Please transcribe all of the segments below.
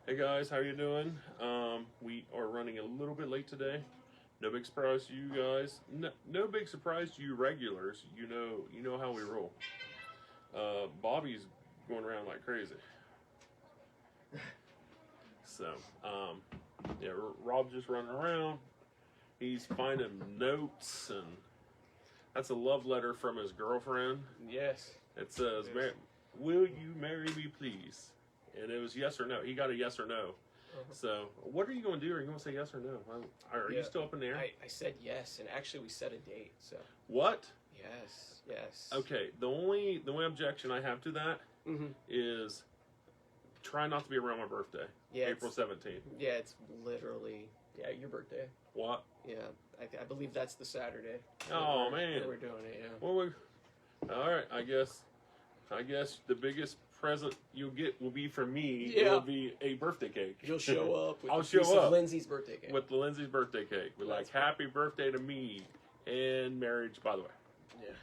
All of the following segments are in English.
Hey guys, how you doing? We are running a little bit late today. No big surprise to you guys. No big surprise to you regulars. You know how we roll. Bobby's going around like crazy. So, yeah, Rob's just running around. He's finding notes, and that's a love letter from his girlfriend. Yes. It says, Yes. "Will you marry me, please?" And it was yes or no. He got a yes or no. So, what are you going to do? Are you going to say yes or no? Are you Yeah. still up in the air? I said yes, and actually we set a date. So What? yes. Okay. The only objection I have to that Mm-hmm. is try not to be around my birthday, Yeah. April 17th. Yeah, it's literally your birthday. What? Yeah, I believe that's the Saturday. Oh, that man. we're doing it. Yeah. Well, all right. I guess the biggest present you'll get will be from me. Yeah. It'll be a birthday cake. You'll show up with I'll a show piece up of Lindsay's birthday cake. with the Lindsay's birthday cake. With like That's cool. happy birthday to me and marriage, by the way. Yeah,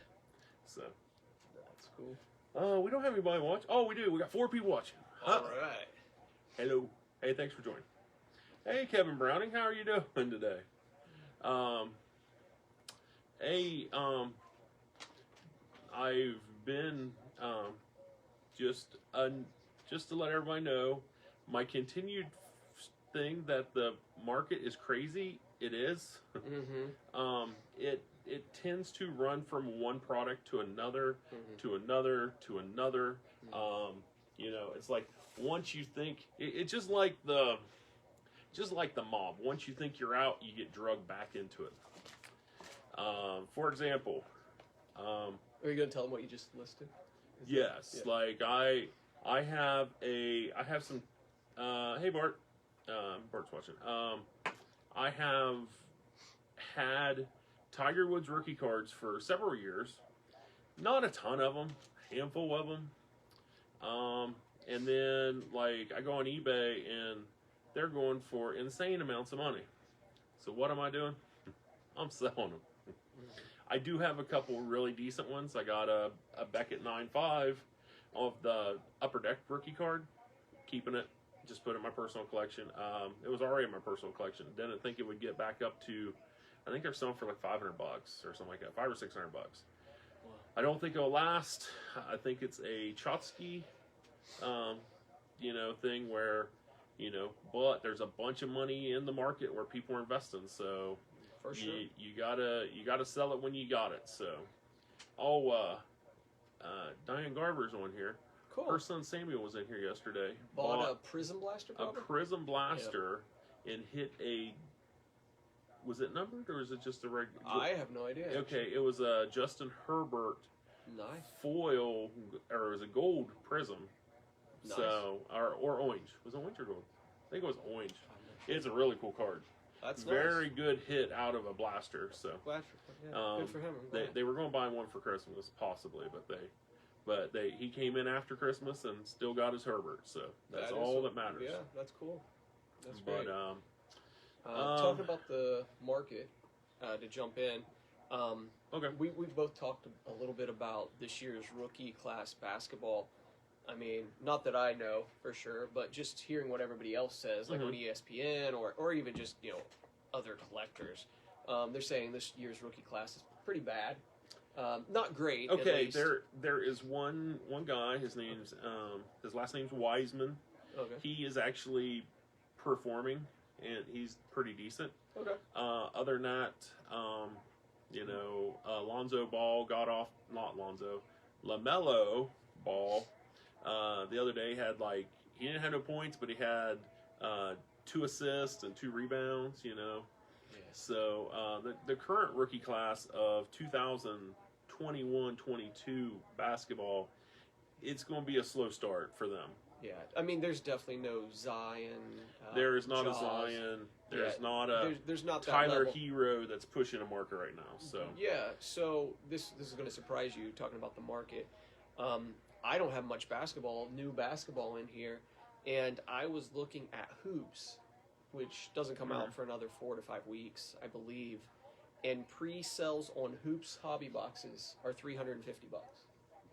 So. that's cool. We don't have anybody watch. Oh, we do. We got 4 people watching. All right. Hello. Hey, thanks for joining. Hey, Kevin Browning, how are you doing today? Hey, I've been just to let everybody know my continued thing that the market is crazy. It is. Mm-hmm. It tends to run from one product to another, Mm-hmm. to another, to another. It's like once you think it's just like the mob. Once you think you're out, you get drugged back into it. For example, Are you gonna tell them what you just listed? yes, Yeah. like I have some. Hey Bart, Bart's watching. I have had Tiger Woods rookie cards for several years. Not a ton of them, handful of them. And then like I go on eBay and they're going for insane amounts of money. So what am I doing? I'm selling them. I do have a couple really decent ones. I got a Beckett 9.5 of the Upper Deck rookie card. Keeping it. Just put it in my personal collection. It was already in my personal collection. Didn't think it would get back up to, I think they're selling for like $500 or something like that. $500 or $600. I don't think it'll last. I think it's a Chotsky, thing where, but there's a bunch of money in the market where people are investing. So For sure. you gotta sell it when you got it. So, Diane Garver's on here. Cool. Her son Samuel was in here yesterday. Bought a Prism Blaster, a probably? Prism Blaster and hit a. Was it numbered or is it just a regular? I have no idea. Okay, it was a Justin Herbert Nice. foil, or it was a gold Prism. Nice. So, or orange. Was it orange or gold? I think it was orange. It's a really cool card. That's Very nice. good hit out of a blaster. So Blaster. Yeah. Good for him. I'm glad. they were going to buy one for Christmas, possibly, but he came in after Christmas and still got his Herbert. So that's all that matters. Yeah, that's cool. That's But great. Talking about the market, to jump in, okay. we both talked a little bit about this year's rookie class basketball. I mean, not that I know for sure, but just hearing what everybody else says, like on ESPN or even just other collectors, they're saying this year's rookie class is pretty bad. Not great. At Okay, least. there is one guy. His last name's Wiseman. Okay. He is actually performing, and he's pretty decent. Okay. Other than that, Lonzo Ball got off. Not Lonzo, LaMelo Ball. The other day he didn't have no points, but he had 2 assists and 2 rebounds. Yes. So the current rookie class of 2021-22 basketball, it's going to be a slow start for them. Yeah, I mean, there's definitely no Zion. There is not Jaws. a Zion. There's Yeah, not a there's not that Tyler level. Hero that's pushing a market right now. So Yeah, so this is going to surprise you talking about the market. I don't have much new basketball in here, and I was looking at Hoops, which doesn't come out for another 4 to 5 weeks, I believe. And pre-sales on Hoops hobby boxes are $350.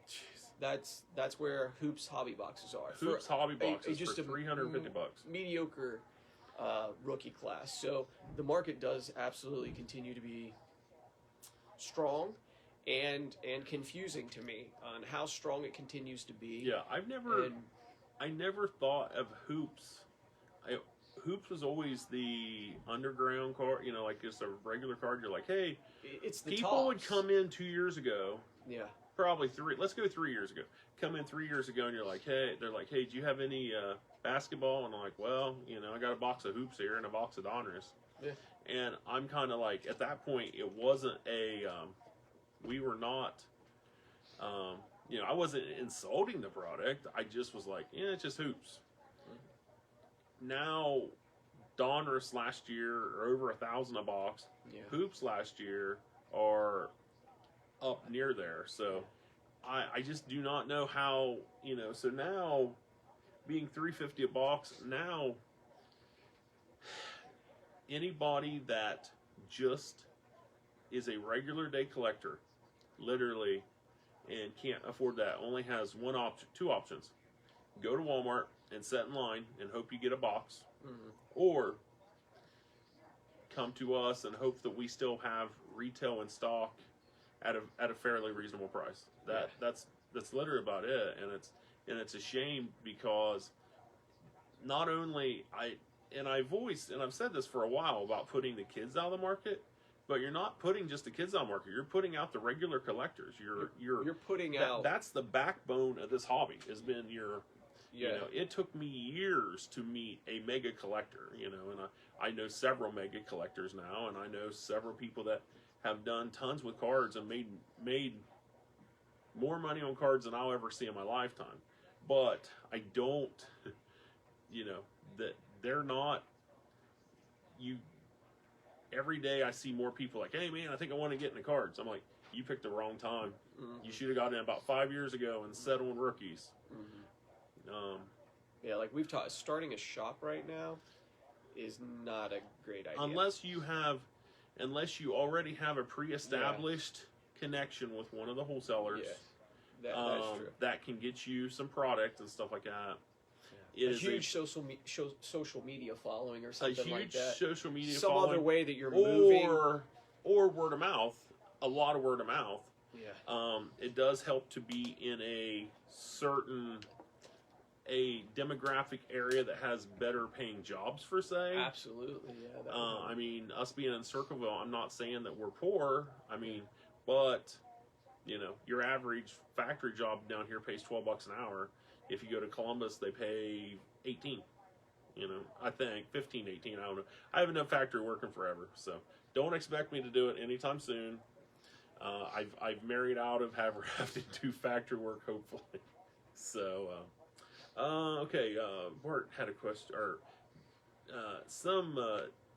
jeez. that's where Hoops hobby boxes are. Hoops For hobby boxes just for $350. mediocre rookie class. So the market does absolutely continue to be strong and confusing to me on how strong it continues to be. Yeah, And I never thought of Hoops. Hoops was always the underground card, you know, like just a regular card. You're like, hey, it's the people would tops. come in 2 years ago, Yeah. probably let's go 3 years ago. Come in 3 years ago and you're like, hey, they're like, hey, do you have any basketball? And I'm like, well, you know, I got a box of Hoops here and a box of Donruss. Yeah. And I'm kind of like, at that point, it wasn't we were not, you know, I wasn't insulting the product. I just was like, yeah, it's just Hoops. Now, Donruss last year are over 1,000 a box. Yeah. Hoops last year are up near there. So I just do not know how, you know, so now being $350 a box, now anybody that just is a regular day collector, literally, and can't afford that, only has two options. Go to Walmart and set in line and hope you get a box, or come to us and hope that we still have retail in stock at a fairly reasonable price. That's literally about it, and it's a shame because not only I've said this for a while about putting the kids out of the market, but you're not putting just the kids out of the market. You're putting out the regular collectors. You're putting out. That's the backbone of this hobby. Has been your. Yeah. You know, it took me years to meet a mega collector, you know, and I know several mega collectors now, and I know several people that have done tons with cards and made more money on cards than I'll ever see in my lifetime. But I don't, you know, that they're not, every day I see more people like, hey man, I think I want to get into cards. I'm like, you picked the wrong time. Mm-hmm. You should have gotten in about 5 years ago and settled on rookies. Mm-hmm. Yeah, like we've taught, starting a shop right now is not a great idea. Unless you already have a pre-established connection with one of the wholesalers. Yeah, that's true. That can get you some product and stuff like that. Yeah. A huge social media following or something like that. A huge social media some following. Other way that you're moving. Or word of mouth. A lot of word of mouth. Yeah. It does help to be in a demographic area that has better paying jobs, per se. Absolutely, yeah. I mean, us being in Circleville, I'm not saying that we're poor. I mean, but you know, your average factory job down here pays $12 an hour. If you go to Columbus, they pay 18. You know, I think 15, 18. I don't know. I haven't done factory working forever, so don't expect me to do it anytime soon. I've married out of having to do factory work, hopefully. So, okay. Bart had a question, or some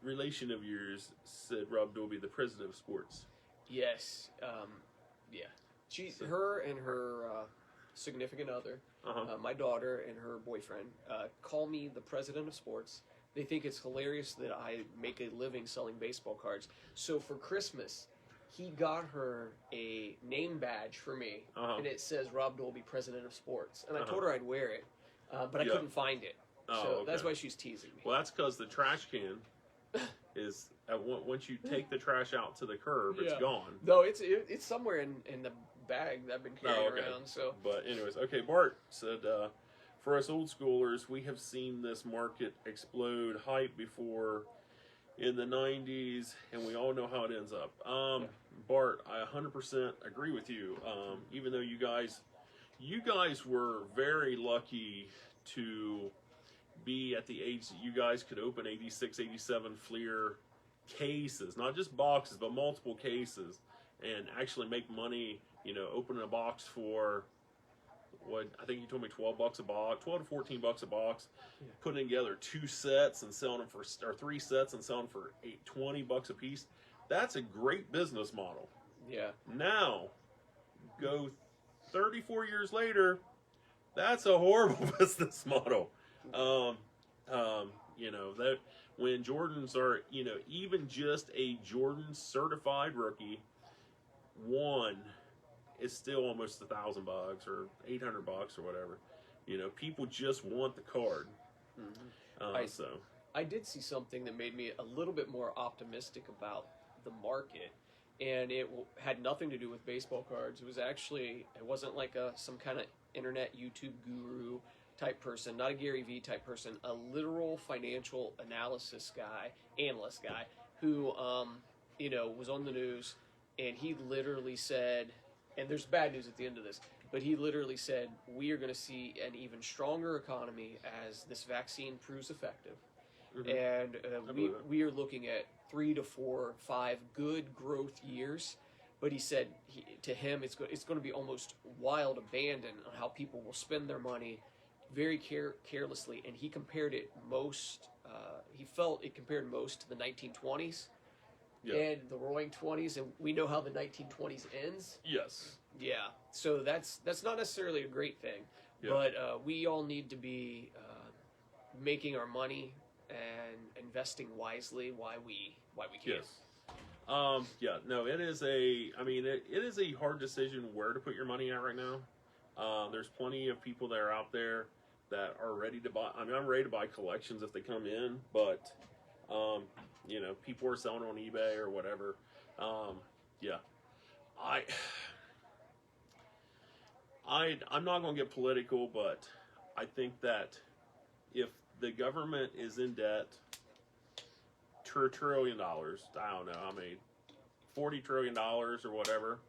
relation of yours said Rob Dolby, the president of sports. Yes. Yeah. Her and her significant other, my daughter and her boyfriend, call me the president of sports. They think it's hilarious that I make a living selling baseball cards. So for Christmas, he got her a name badge for me, and it says Rob Dolby, president of sports. And I told her I'd wear it, but I couldn't find it. So that's why she's teasing me. Well, that's because the trash can is once you take the trash out to the curb, it's gone. No, it's somewhere in the bag that I've been carrying around. So, but anyways, okay. Bart said, for us old schoolers, we have seen this market explode hype before in the 90s, and we all know how it ends up. Bart, I 100% agree with you. Even though you guys were very lucky to be at the age that you guys could open 86, 87 Fleer cases, not just boxes, but multiple cases, and actually make money, you know, opening a box for, what, I think you told me $12 a box, 12 to 14 bucks a box, putting together 2 sets and selling them or 3 sets and selling for $20 a piece. That's a great business model. Yeah. Now, go 34 years later, that's a horrible business model. You know, that when Jordans are, you know, even just a Jordan certified rookie, one, it's still almost $1,000 or $800 or whatever. You know, people just want the card. So I did see something that made me a little bit more optimistic about the market, and it had nothing to do with baseball cards. It was actually, it wasn't like some kind of internet YouTube guru type person, not a Gary Vee type person, a literal financial analyst guy who, you know, was on the news, and he literally said, and there's bad news at the end of this, but he literally said, we are going to see an even stronger economy as this vaccine proves effective. And we are looking at 3 to 4, 5 good growth years. But he said, to him, it's going to be almost wild abandon on how people will spend their money very carelessly. And he compared it most, he felt it compared most to the 1920s and the Roaring '20s. And we know how the 1920s ends. Yes. Yeah. So that's not necessarily a great thing. But we all need to be making our money and investing wisely while we can. Yes. No, it is it is a hard decision where to put your money at right now. There's plenty of people that are out there that are ready to buy. I mean, I'm ready to buy collections if they come in, but, you know, people are selling on eBay or whatever. I'm not going to get political, but I think that if the government is in debt $1 trillion, I don't know, I mean, $40 trillion or whatever,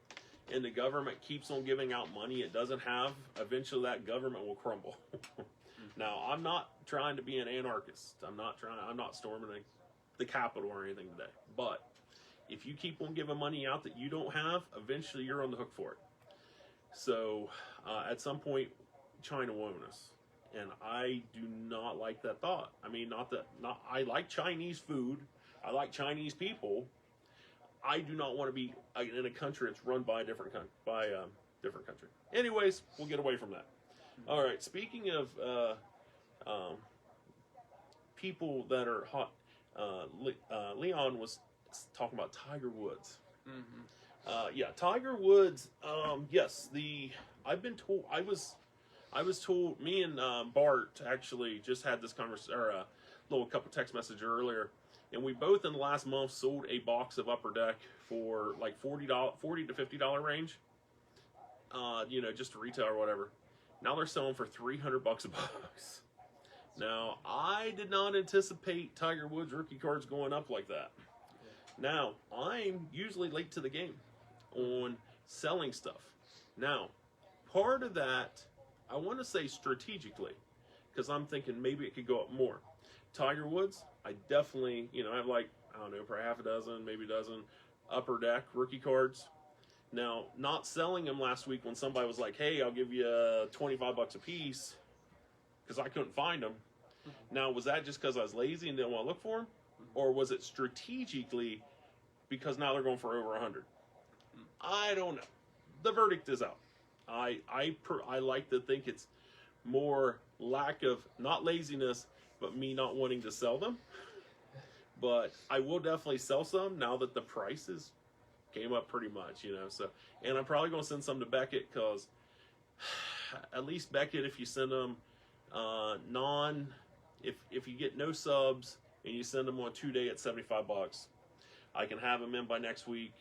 and the government keeps on giving out money it doesn't have, eventually that government will crumble. Now, I'm not trying to be an anarchist. I'm not storming the Capitol or anything today. But if you keep on giving money out that you don't have, eventually you're on the hook for it. So, at some point, China will own us. And I do not like that thought. I mean, I like Chinese food. I like Chinese people. I do not want to be in a country that's run by a different country. Anyways, we'll get away from that. All right. Speaking of people that are hot, Leon was talking about Tiger Woods. Tiger Woods. Yes, I was told, me and Bart actually just had this conversation, or a little couple text messages earlier, and we both in the last month sold a box of Upper Deck for like $40 to $50 range. You know, just to retail or whatever. Now they're selling for $300 a box. Now, I did not anticipate Tiger Woods rookie cards going up like that. Now, I'm usually late to the game on selling stuff. Now, part of that, I want to say strategically, because I'm thinking maybe it could go up more. Tiger Woods, I definitely, you know, I have like, I don't know, probably half a dozen, maybe a dozen Upper Deck rookie cards. Now, not selling them last week when somebody was like, hey, I'll give you $25 a piece, because I couldn't find them. Now, was that just because I was lazy and didn't want to look for them? Or was it strategically because now they're going for over 100? I don't know. The verdict is out. I like to think it's more lack of, not laziness, but me not wanting to sell them. But I will definitely sell some now that the prices came up pretty much, you know. So, and I'm probably going to send some to Beckett, because at least Beckett, if you send them if you get no subs and you send them on 2-day at $75, I can have them in by next week,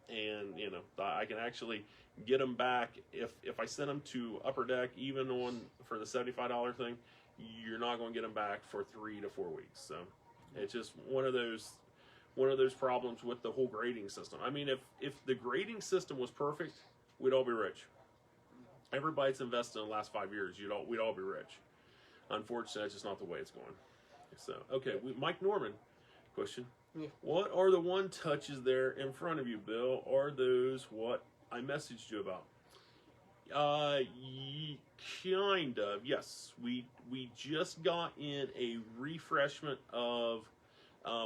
and you know, I can actually get them back. If I send them to Upper Deck, even on for the $75 thing, you're not going to get them back for 3 to 4 weeks. So it's just one of those problems with the whole grading system. I mean, if the grading system was perfect, we'd all be rich. Everybody that's invested in the last 5 years, we'd all be rich. Unfortunately, that's just not the way it's going. So, okay, Mike Norman, question. Yeah. What are the one touches there in front of you, Bill? Are those what I messaged you about? Kind of, yes. We just got in a refreshment of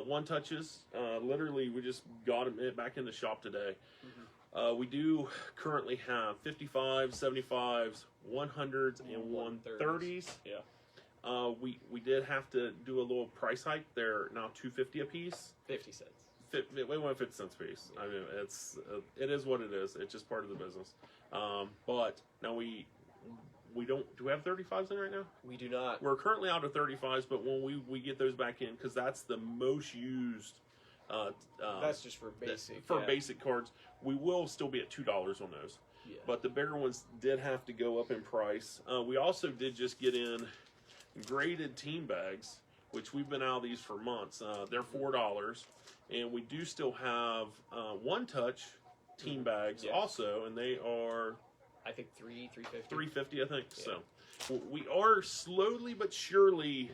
one touches. Literally, we just got them back in the shop today. We do currently have 55s, 75s, 100s, and 130s. Yeah. We did have to do a little price hike. They're now $2.50 a piece. 50 cents. we want a 50-cent piece. I mean, it is what it is. It's just part of the business. But now we don't. Do we have 35s in right now? We do not. We're currently out of 35s, but when we get those back in, because that's the most used. That's just for basic. Basic cards, we will still be at $2 on those. Yeah. But the bigger ones did have to go up in price. We also did just get in graded team bags, which we've been out of these for months. They're $4, and we do still have one-touch team bags also, and they are I think $350. $350, I think. Yeah. So we are slowly but surely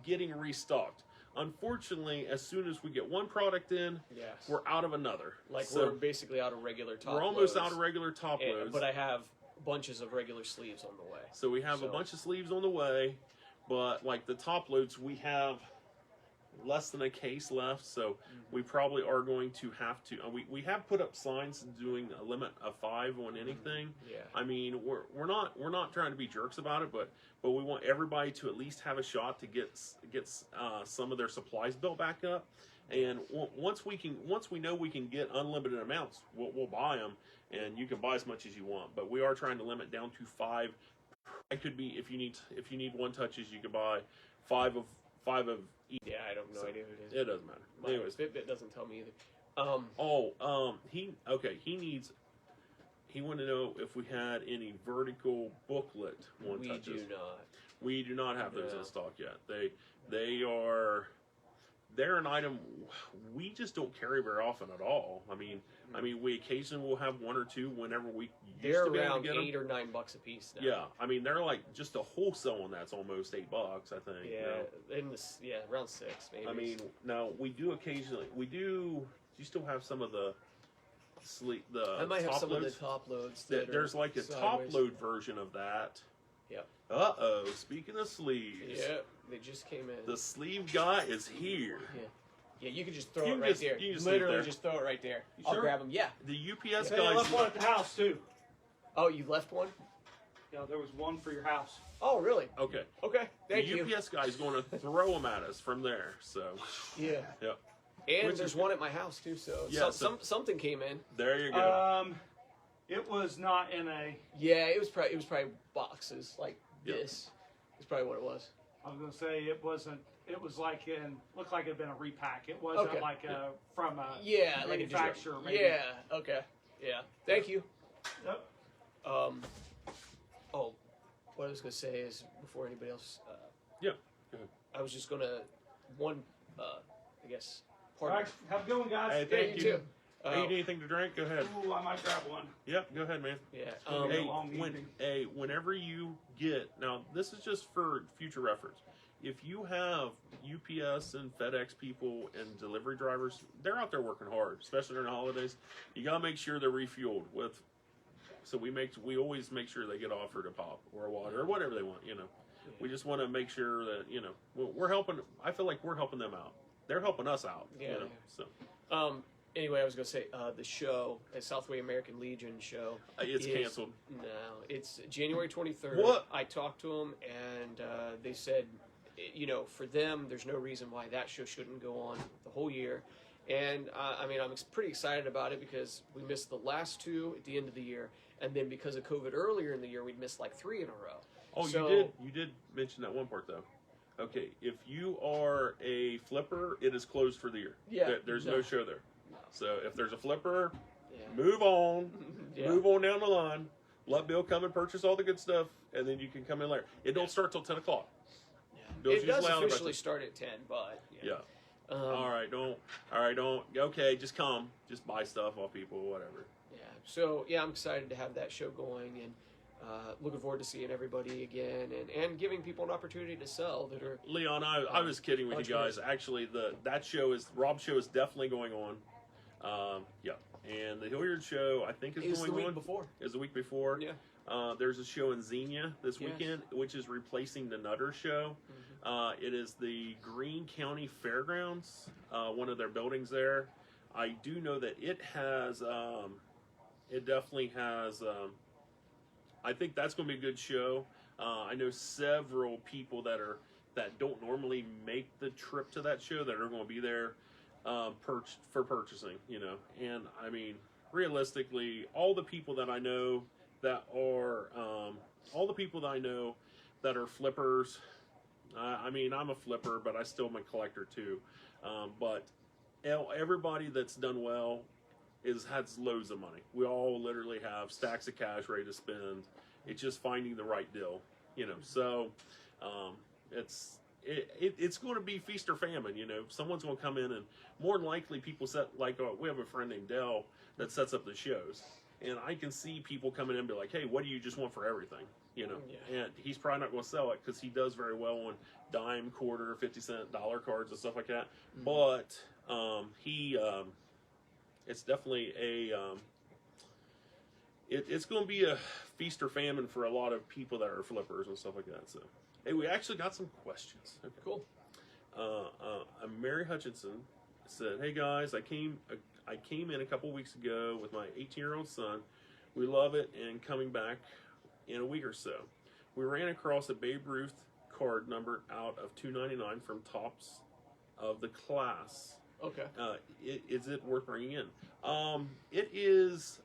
getting restocked. Unfortunately, as soon as we get one product in, we're out of another. Like, we're basically out of regular top loads. We're almost out of regular top loads. But I have bunches of regular sleeves on the way. So we have a bunch of sleeves on the way, but like the top loads, we have less than a case left, so we probably are going to have to. We have put up signs doing a limit of 5 on anything. Yeah. I mean, we're not trying to be jerks about it, but we want everybody to at least have a shot to get some of their supplies built back up. And once we know we can get unlimited amounts, we'll buy them, and you can buy as much as you want. But we are trying to limit down to 5. It could be if you need one touches, you can buy 5 of each. Yeah, I don't have no idea what it is. It doesn't matter. Anyways, Fitbit doesn't tell me either. He wanted to know if we had any vertical booklet one touches. We do not. We do not have those in stock yet. They're an item we just don't carry very often at all. I mean, we occasionally will have 1 or 2 whenever we used to be able to get them. They're around $8 or $9 a piece now. Yeah, I mean they're like just a wholesale one that's almost $8, I think. Yeah, around 6 maybe. I mean, now we do occasionally. Do you still have some of the I might have some loads? of the top loads. There's like a top load version of that. Yep. Uh-oh, speaking of sleeves. Yeah, they just came in. The sleeve guy is here. Yeah, you can just throw it right there. You literally just throw it right there. I'll grab them. Yeah. The UPS Hey, guys. I left one at the house too. Oh, you left one? Yeah, there was one for your house. Oh, really? Okay. Okay. Thank you. The UPS guy is going to throw them at us from there. So. Yeah. Yep. And there's one at my house too. So something came in. There you go. It was not in a. Yeah, it was probably boxes like this. It's probably what it was. I was gonna say it wasn't. It was like looked like it had been a repack. It wasn't from a manufacturer. Like yeah. Okay. Yeah. Thank you. Yep. Oh, what I was gonna say is before anybody else. Yeah. Go ahead. I was just gonna I guess. All right, have a good one, guys. Hey, thank you you. too. Hey, you need anything to drink? Go ahead. Ooh, I might grab one. Yep, go ahead, man. Yeah. Whenever you get now, this is just for future reference. If you have UPS and FedEx people and delivery drivers, they're out there working hard, especially during the holidays. You gotta make sure they're refueled with. So we always make sure they get offered a pop or a water or whatever they want. We just want to make sure that we're helping. I feel like we're helping them out. They're helping us out. Yeah. So. Anyway, I was going to say the show, the Southway American Legion show. It's canceled. No, it's January 23rd. What? I talked to them, and they said, for them, there's no reason why that show shouldn't go on the whole year. And I'm pretty excited about it because we missed the last 2 at the end of the year, and then because of COVID earlier in the year, we'd missed like 3 in a row. Oh, you did mention that one part though. Okay, if you are a flipper, it is closed for the year. Yeah, there's no show there. No. So if there's a flipper, move on, move on down the line. Let Bill come and purchase all the good stuff, and then you can come in later. It don't start till 10 o'clock. Yeah. It does officially start at 10, but all right, don't. Okay, just come, just buy stuff off people, whatever. Yeah. So I'm excited to have that show going and. Looking forward to seeing everybody again and giving people an opportunity to sell that are. Leon, I was kidding with you guys. Actually, Rob's show is definitely going on. And the Hilliard show I think is going on. The week before. Is the week before. Yeah. There's a show in Xenia this weekend, which is replacing the Nutter show. It is the Greene County Fairgrounds, one of their buildings there. I do know that it has. It definitely has. I think that's going to be a good show. I know several people that don't normally make the trip to that show that are going to be there. for purchasing, you know. And I mean, realistically, all the people that I know that are flippers. I mean, I'm a flipper, but I still am a collector too. But everybody that's done well has loads of money. We all literally have stacks of cash ready to spend. It's just finding the right deal, you know. So it's going to be feast or famine, you know. Someone's going to come in, and more than likely people we have a friend named Dell that sets up the shows, and I can see people coming in and be like, hey, what do you just want for everything, you know? Yeah. And he's probably not going to sell it because he does very well on dime, quarter, 50-cent, dollar cards and stuff like that. Mm-hmm. But it's definitely it's going to be a feast or famine for a lot of people that are flippers and stuff like that. So, hey, we actually got some questions. Okay. Cool. Mary Hutchinson said, "Hey guys, I came in a couple weeks ago with my 18-year-old son. We love it, and coming back in a week or so. We ran across a Babe Ruth card numbered out of $2.99 from Tops of the class. Okay. Is it worth bringing in? It is.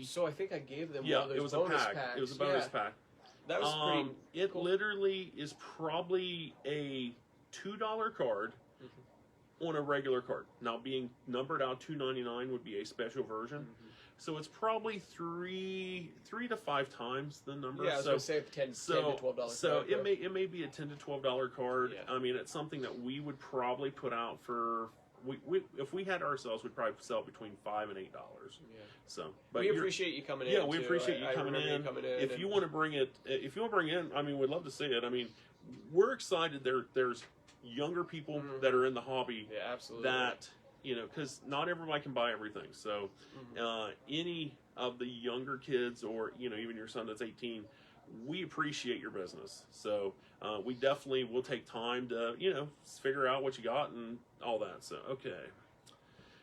So I think I gave them. Yeah, one of those it was a bonus pack. Packs. It was a bonus pack. That was pretty. It cool. literally is probably a $2 card on a regular card. Now, being numbered out $2.99 would be a special version. Mm-hmm. So it's probably three to 5 times the number. Yeah, I was going to say $10 to $12. So it may be a $10 to $12 card. Yeah. I mean, it's something that we would probably put out for. If we had ourselves, we'd probably sell between $5 and $8. Yeah. So, but we appreciate you coming in. Yeah, we appreciate you coming in. If you want to bring it, I mean, we'd love to see it. I mean, we're excited. There's younger people that are in the hobby. Yeah, absolutely. That, you know, because not everybody can buy everything. So, any of the younger kids, or you know, even your son that's 18, we appreciate your business. So, we definitely will take time to, you know, figure out what you got and all that. So, okay.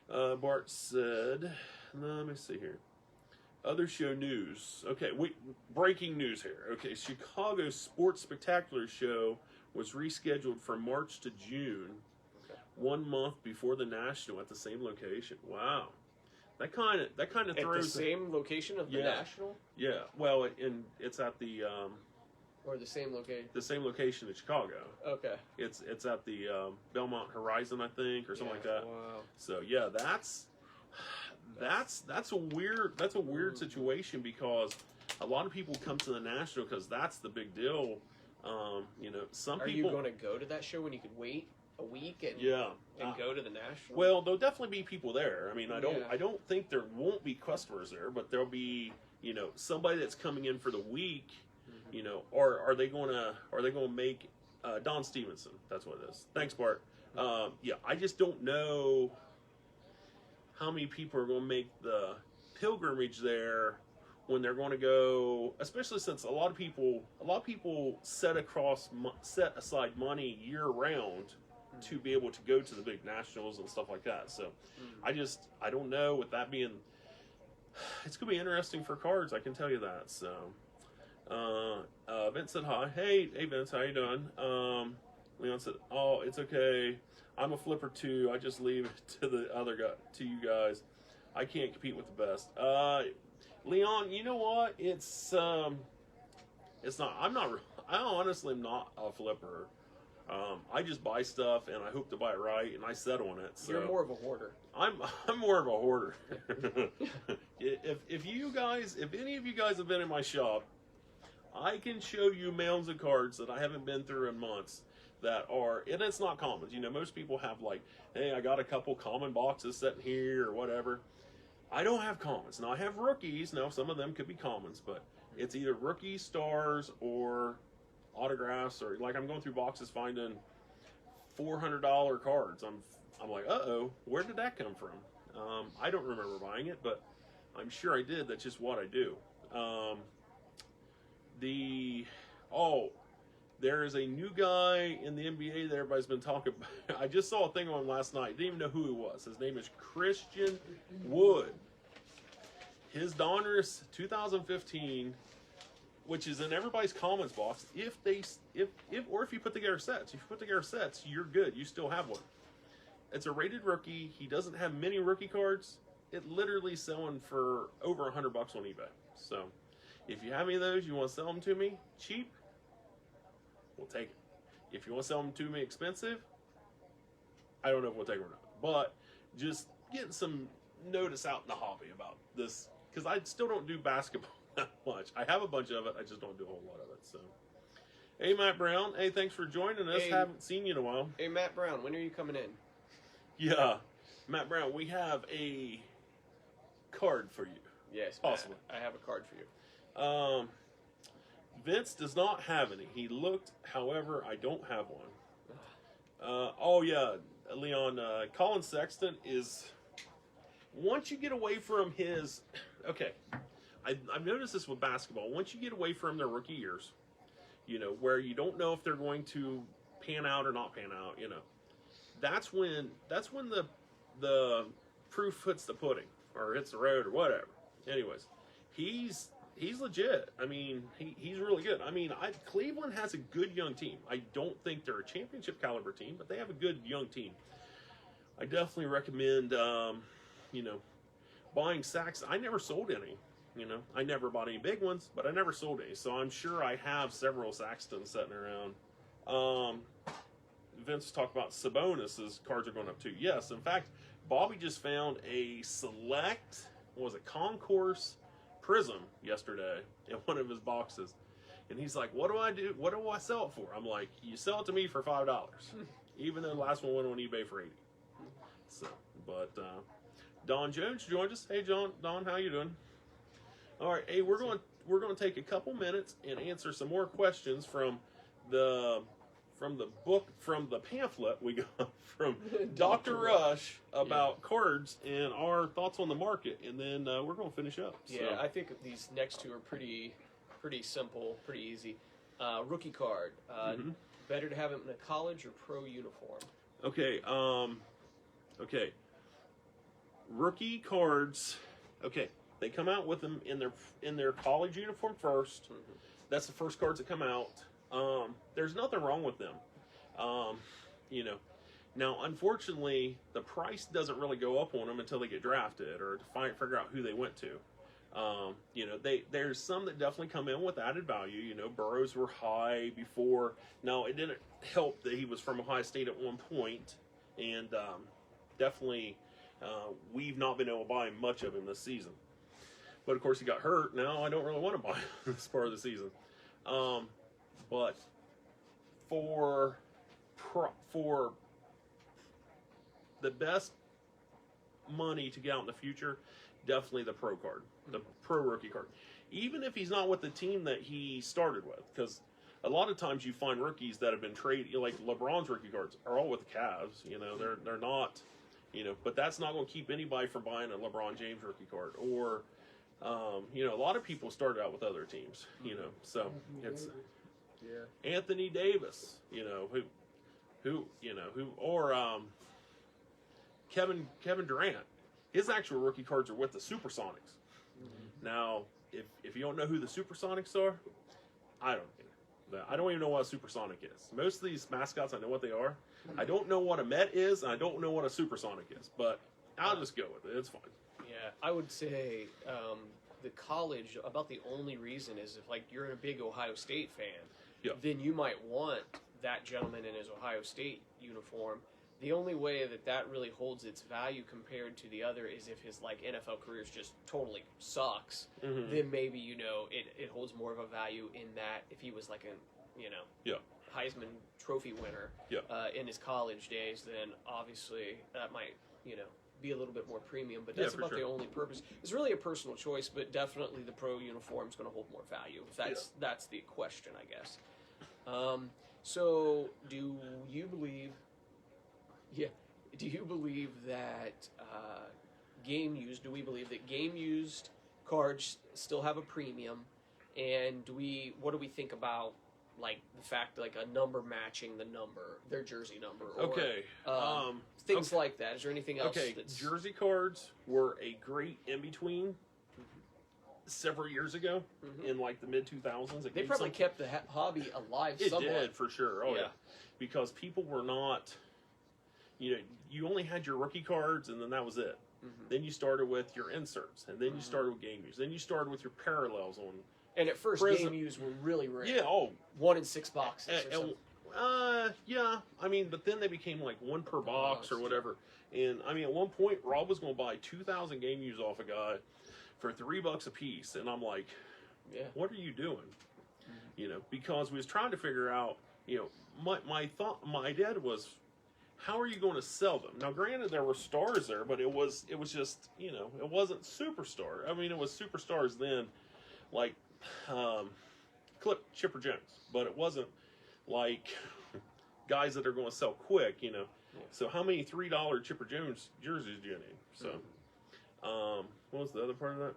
Bart said, let me see here. Other show news. Okay, breaking news here. Okay, Chicago Sports Spectacular Show was rescheduled from March to June, 1 month before the National at the same location. Wow, that kind of throws at the same location of the National. Yeah, well, it's at the or the same location. The same location in Chicago. Okay. It's at the Belmont Horizon, I think, or something like that. Wow. So yeah, that's a weird situation, because a lot of people come to the National because that's the big deal. You know, some people. Are you going to go to that show when you could wait a week and go to the National? Well, there'll definitely be people there. I mean, I don't think there won't be customers there, but there'll be, you know, somebody that's coming in for the week. You know, or are they going to make Don Stevenson? That's what it is. Thanks, Bart. Yeah, I just don't know how many people are going to make the pilgrimage there when they're going to go, especially since a lot of people set aside money year round to be able to go to the big nationals and stuff like that. So I don't know. With that being, it's going to be interesting for cards, I can tell you that. So Vince said hi. Hey Vince, how you doing? Leon said, oh, it's okay. I'm a flipper too. I just leave it to the other guy, to you guys. I can't compete with the best. Leon, you know what? It's not. I honestly am not a flipper. I just buy stuff and I hope to buy it right, and I settle on it. So you're more of a hoarder. I'm more of a hoarder. If any of you guys have been in my shop, I can show you mounds of cards that I haven't been through in months that are, and it's not common. You know, most people have like, hey, I got a couple common boxes sitting here or whatever. I don't have commons. Now I have rookies. Now some of them could be commons, but it's either rookie stars or autographs, or like I'm going through boxes finding $400 cards. I'm like, uh-oh, where did that come from? I don't remember buying it, but I'm sure I did. That's just what I do. There is a new guy in the NBA that everybody's been talking about. I just saw a thing on last night. Didn't even know who he was. His name is Christian Wood. His Donruss 2015 which is in everybody's comments box. If you put together sets, you're good. You still have one. It's a rated rookie. He doesn't have many rookie cards. It literally selling for over $100 on eBay. So, if you have any of those, you want to sell them to me cheap, we'll take it. If you want to sell them to me expensive, I don't know if we'll take it or not. But just getting some notice out in the hobby about this, because I still don't do basketball that much. I have a bunch of it. I just don't do a whole lot of it. So, hey, Matt Brown. Hey, thanks for joining us. Hey, haven't seen you in a while. Hey, Matt Brown. When are you coming in? Yeah, Matt Brown. We have a card for you. Yes, possibly. Matt, I have a card for you. Vince does not have any. He looked, however, I don't have one. Oh yeah, Leon. Colin Sexton is. Once you get away from his, okay, I've noticed this with basketball. Once you get away from their rookie years, where you don't know if they're going to pan out or not pan out, that's when the proof hits the pudding or hits the road or whatever. Anyways, he's legit. I mean, he's really good. I mean, Cleveland has a good young team. I don't think they're a championship caliber team, but they have a good young team. I definitely recommend, buying sacks. I never sold any. I never bought any big ones, but I never sold any. So I'm sure I have several Saxtons sitting around. Vince talked about Sabonis' cards are going up too. Yes, in fact, Bobby just found a select, Concourse Prism yesterday in one of his boxes. And he's like, what do I do? What do I sell it for? I'm like, you sell it to me for $5. Even though the last one went on eBay for $80. So, but Don Jones joined us. Hey, Don, how you doing? All right, hey, we're going to take a couple minutes and answer some more questions from the pamphlet we got from Dr. Rush about cards and our thoughts on the market, and then we're going to finish up. Yeah, so. I think these next two are pretty simple, pretty easy. Rookie card. Better to have him in a college or pro uniform? Okay. Okay. Rookie cards. Okay, they come out with them in their college uniform first. Mm-hmm. That's the first cards that come out. There's nothing wrong with them. Now, unfortunately, the price doesn't really go up on them until they get drafted or to figure out who they went to. There's some that definitely come in with added value. Burrows were high before. Now, it didn't help that he was from Ohio State at one point, and definitely we've not been able to buy much of him this season. But of course, he got hurt. Now I don't really want to buy him this part of the season. But for the best money to get out in the future, definitely the pro card, the pro rookie card. Even if he's not with the team that he started with, because a lot of times you find rookies that have been traded, like LeBron's rookie cards are all with the Cavs. They're not, but that's not going to keep anybody from buying a LeBron James rookie card. Or, a lot of people started out with other teams. So it's. Yeah. Anthony Davis, Kevin Durant, his actual rookie cards are with the Supersonics. Mm-hmm. Now, if you don't know who the Supersonics are, I don't even know what a Supersonic is. Most of these mascots, I know what they are. I don't know what a Met is, and I don't know what a Supersonic is, but I'll just go with it. It's fine. Yeah, I would say the college, about the only reason is if, you're a big Ohio State fan, then you might want that gentleman in his Ohio State uniform. The only way that really holds its value compared to the other is if his NFL career just totally sucks. Mm-hmm. Then maybe it holds more of a value in that if he was Heisman Trophy winner in his college days, then obviously that might be a little bit more premium. But that's about the only purpose. It's really a personal choice, but definitely the pro uniform is going to hold more value. That's the question, I guess. So do you believe? Yeah. Do you believe that game used? Do we believe that game used cards still have a premium? And what do we think about the fact a number matching the number, their jersey number? Or, things like that. Is there anything else? Okay. Jersey cards were a great in between. several years ago in like the mid 2000s. They probably kept the hobby alive. It somewhat. did for sure. Oh yeah, because people were not. You only had your rookie cards, and then that was it. Then you started with your inserts, and then you started with game use. Then you started with your parallels on. And at first, game use were really rare. Yeah. Oh, 1 in 6 boxes. Or something. Yeah. I mean, but then they became like 1 per box or whatever. And I mean, at one point, Rob was going to buy 2,000 game use off a guy for $3 a piece, and I'm like, what are you doing? Because we was trying to figure out. My dad was, how are you going to sell them? Now, granted, there were stars there, but it was just, it wasn't superstar. I mean, it was superstars then, like Clip Chipper Jones, but it wasn't like guys that are going to sell quick, So how many $3 Chipper Jones jerseys do you need? So, what was the other part of that?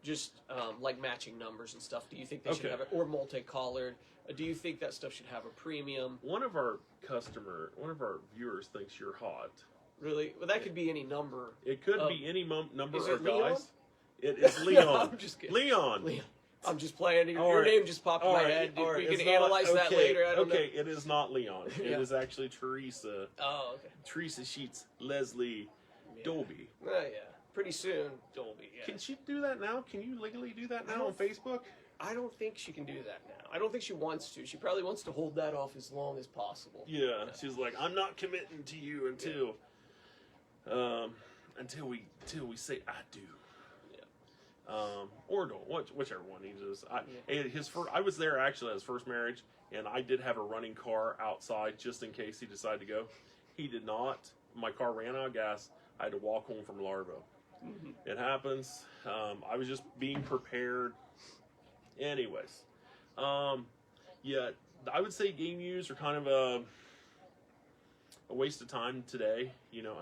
Just like matching numbers and stuff. Do you think they should have it, or multicolored? Do you think that stuff should have a premium? One of our viewers thinks you're hot. Really? Well, that could be any number. It could be any number of Leon? guys. It is Leon. No, I'm just kidding. Leon. I'm just playing. Your name just popped in my head. We can analyze that later. I don't know. It is not Leon. It is actually Teresa. Oh, okay. Teresa Sheets, Leslie, Dolby. Oh, yeah. Pretty soon, Dolby. Yeah. Can she do that now? Can you legally do that now on Facebook? I don't think she can do that now. I don't think she wants to. She probably wants to hold that off as long as possible. Yeah. She's like, I'm not committing to you until we say I do. Or don't, whichever one he does. I was there actually at his first marriage, and I did have a running car outside just in case he decided to go. He did not. My car ran out of gas. I had to walk home from Largo. It happens. I was just being prepared. Anyways, I would say game use are kind of a waste of time today.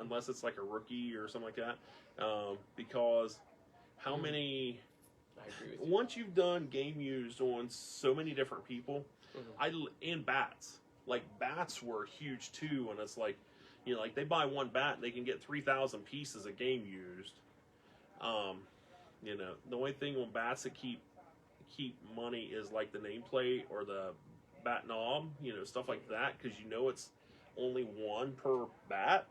Unless it's like a rookie or something like that, because. How many? I agree with you. Once you've done game used on so many different people, and bats, like bats were huge too. And it's like, like they buy one bat, and they can get 3,000 pieces of game used. The only thing on bats that keep money is like the nameplate or the bat knob, stuff like that, because it's only one per bat.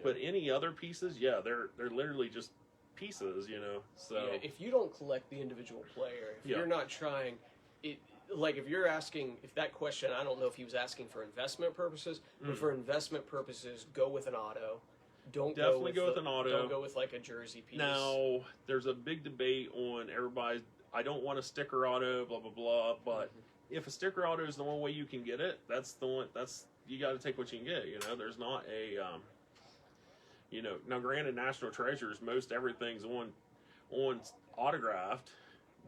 But any other pieces, they're literally just pieces, so if you don't collect the individual player, if you're not trying it, like if you're asking, if that question, I don't know if he was asking for investment purposes, but for investment purposes, go with an auto. Don't go with an auto. Don't go with like a jersey piece. Now there's a big debate on everybody. I don't want a sticker auto, blah blah blah, but if a sticker auto is the one way you can get it, that's the one. You got to take what you can get. There's not a now granted, National Treasures, most everything's on autographed,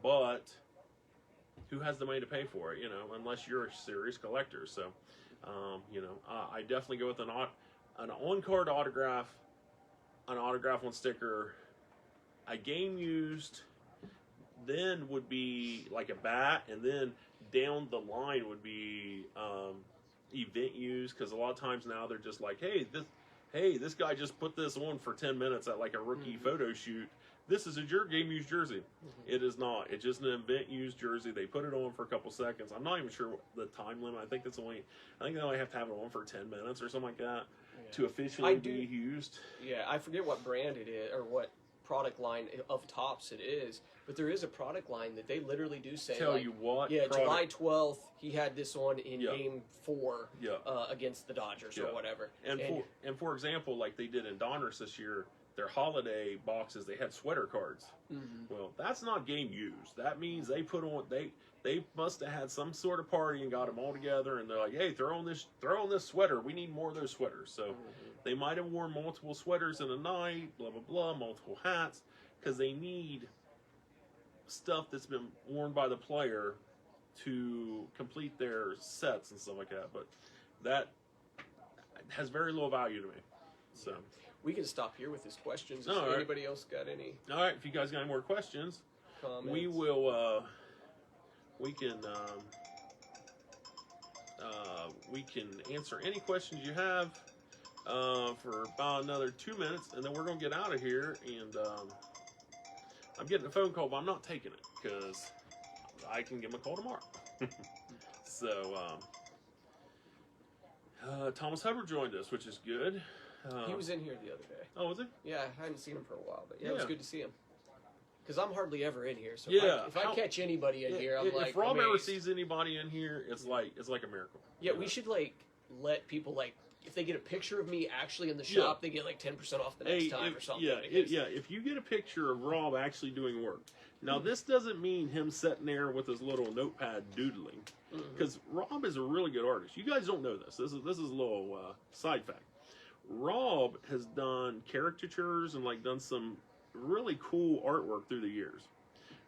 but who has the money to pay for it, unless you're a serious collector. So, I definitely go with an on-card autograph, an autograph on sticker, a game used, then would be like a bat, and then down the line would be event used, because a lot of times now they're just like, hey, this guy just put this on for 10 minutes at like a rookie photo shoot. This is a game used jersey. It is not. It's just an event used jersey. They put it on for a couple seconds. I'm not even sure the time limit. I think they only have to have it on for 10 minutes or something like that to officially be used. Yeah, I forget what brand it is or what product line of Topps it is, but there is a product line that they literally do say. Tell you what. Yeah, July 12th, he had this on in Game 4 against the Dodgers or whatever. And for example, like they did in Donruss this year, their holiday boxes, they had sweater cards. Well, that's not game used. That means they put on they must have had some sort of party and got them all together, and they're like, hey, throw on this sweater. We need more of those sweaters. So they might have worn multiple sweaters in a night, blah blah blah, multiple hats, because they need stuff that's been worn by the player to complete their sets and stuff like that. But that has very low value to me. So we can stop here with his questions. Anybody else got any? All right, if you guys got any more questions, comments? We will. We can answer any questions you have for about another 2 minutes, and then we're gonna get out of here. And I'm getting a phone call, but I'm not taking it because I can give him a call tomorrow. So, Thomas Hubbard joined us, which is good. He was in here the other day. Oh, was he? Yeah, I hadn't seen him for a while, but yeah, it was Yeah. good to see him. Because I'm hardly ever in here, so Yeah. if I catch anybody in here, I'm like, if Rob amazed. ever sees anybody in here, it's like a miracle. Yeah, we should like let people like if they get a picture of me actually in the shop, they get like 10% off the next time or something. Yeah, if you get a picture of Rob actually doing work. Now, this doesn't mean him sitting there with his little notepad doodling, because Rob is a really good artist. You guys don't know this. This is a little side fact. Rob has done caricatures and like done some really cool artwork through the years.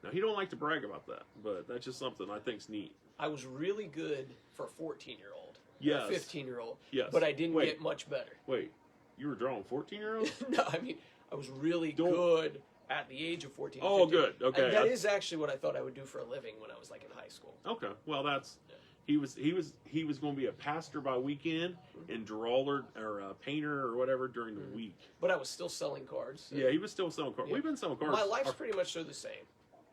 Now, he don't like to brag about that, but that's just something I think's neat. I was really good for a 14-year-old. Yes. 15-year-old. Yes. But I didn't get much better. Wait, you were drawing 14-year-olds? No, I mean, I was really good at the age of 14 Oh, 15. good. Okay. And that is actually what I thought I would do for a living when I was like in high school. Okay. Well, that's he was going to be a pastor by weekend and drawer or a painter or whatever during the week. But I was still selling cards. Yeah, he was still selling cards. Yeah. We've been selling cards. My life's pretty much so the same.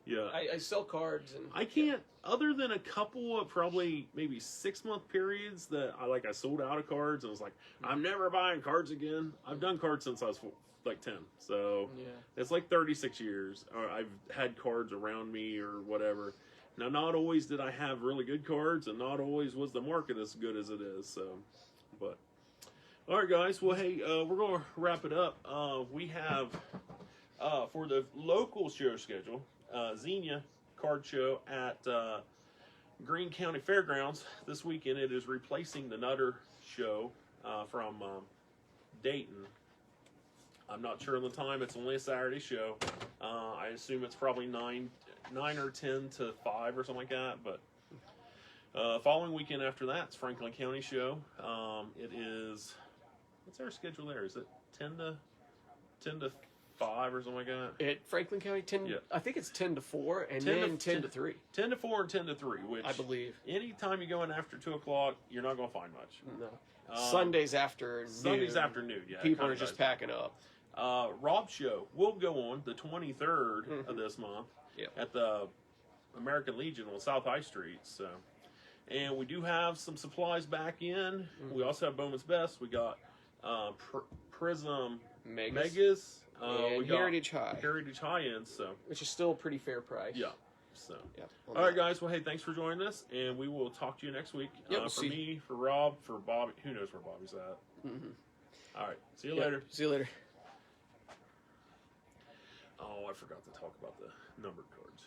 Yeah. I sell cards and I can't, other than a couple of probably maybe 6-month periods that I sold out of cards and was like, I'm never buying cards again. I've done cards since I was like 10. So it's like 36 years. I've had cards around me or whatever. Now, not always did I have really good cards, and not always was the market as good as it is. So, but all right, guys. Well, hey, we're gonna wrap it up. We have for the local show schedule, Xenia Card Show at Greene County Fairgrounds this weekend. It is replacing the Nutter Show from Dayton. I'm not sure on the time. It's only a Saturday show. I assume it's probably 9 or 10 to 5 or something like that. But following weekend after that, it's Franklin County show. It is, what's our schedule there? Is it 10 to 5 or something like that? At Franklin County, 10. Yeah. I think it's 10 to 4 and 10 then 10 to 3. 10 to 4 and 10 to 3, which I believe. anytime you go in after 2 o'clock, you're not going to find much. No. Sundays afternoon. Sundays afternoon, yeah. People are just packing up. Rob's show will go on the 23rd of this month at the American Legion on South High Street. So, and we do have some supplies back in. We also have Bowman's Best. We got Prism Megas. And we got Heritage High. Heritage High in. So, which is still a pretty fair price. yeah. So, Yep, all right, guys. Well, hey, thanks for joining us, and we will talk to you next week. Yep, we'll for see. me, for Rob, for Bobby. Who knows where Bobby's at? All right. See you later. See you later. Oh, I forgot to talk about the numbered cards.